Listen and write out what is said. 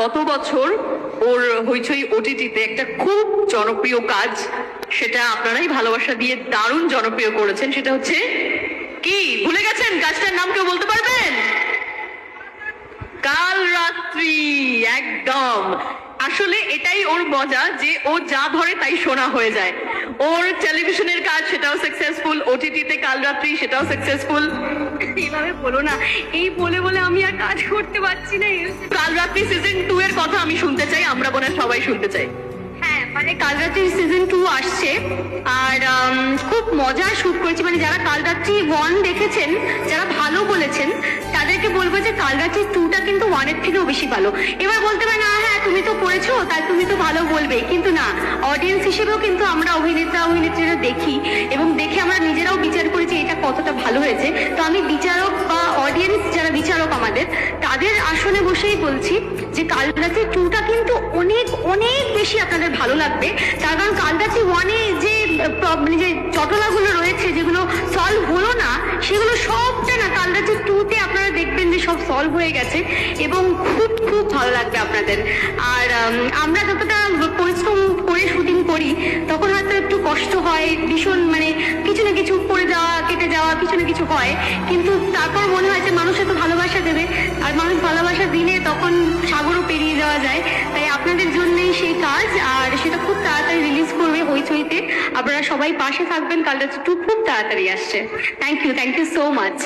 গত বছর ওর হইচই ওটিটিতে একটা খুব জনপ্রিয় কাজ, সেটা আপনারাই ভালোবাসা দিয়ে দারুণ জনপ্রিয় করেছেন। সেটা হচ্ছে কি, ভুলে গেছেন কাজটার নাম? কেউ বলতে পারবেন? কাল রাত্রি। একদম। আসলে এটাই ওর মজা, যে ও যা ধরে তাই শোনা হয়ে যায়। ওর টেলিভিশনের কাজ সেটাও সাকসেসফুল, ওটিটিতে কাল রাত্রি সেটাও সাকসেসফুল। এইভাবে বলো না, এই বলে বলে আমি আর কাজ করতে পারছি না। কাল রাত্রি সিজন 2 এর কথা আমি শুনতে চাই, আমরা বোনের সবাই শুনতে চাই। হ্যাঁ, মানে কাল রাত্রির সিজন 2 আসছে, আর খুব মজা শুট করেছি। মানে যারা কাল রাত্রি 1 দেখেছেন, যারা ভালো বলেছেন, তাদেরকে বলবো যে কাল রাত্রি 2টা কিন্তু 1 এর থেকেও বেশি ভালো। এবার বলতে পারে না, হ্যাঁ তুমি তো করেছো তাই তুমি তো ভালো বলবে, কিন্তু না, অডিয়েন্স হিসেবেও কিন্তু আমরা অভিনেত্রীরা দেখি, এবং দেখে আমরা নিজেরাও বিচার করি যে এটা কতটা ভালো হয়েছে। তো আমি বিচারক বা অডিয়েন্স যারা বিচারক আমাদের, তাদের আসনে বসেই বলছি যে কাল রাত্রি 2টা কিন্তু অনেক অনেক বেশি আপনাদের ভালো লাগবে। তার কারণ কাল রাত্রি 1-এ যে যে জটলাগুলো রয়েছে, যেগুলো সলভ হলো না, সেগুলো সবটা না কাল রাত্রি 2-তে আপনারা দেখবেন যে সব সলভ হয়ে গেছে, এবং খুব খুব ভালো লাগবে আপনাদের। আর আমরা যতটা পরিশ্রম করে শুটিং করি, তখন হয়তো একটু কষ্ট হয়, ভীষণ মানে কিছু না কিছু পড়ে যাওয়া, কেটে যাওয়া, কিছু না কিছু হয়, কিন্তু তারপর মনে হয় যে মানুষ এত ভালোবাসা দেবে, আর মানুষ ভালোবাসা দিলে তখন সাগরও পেরিয়ে যাওয়া যায়। তাই আপনাদের জন্যই সেই কাজ, আর সেটা খুব তাড়াতাড়ি রিলিজ করবে হইচইতে। আপনারা সবাই পাশে থাকবেন, কাল রাত্রি 2 খুব তাড়াতাড়ি আসছে। Thank you so much.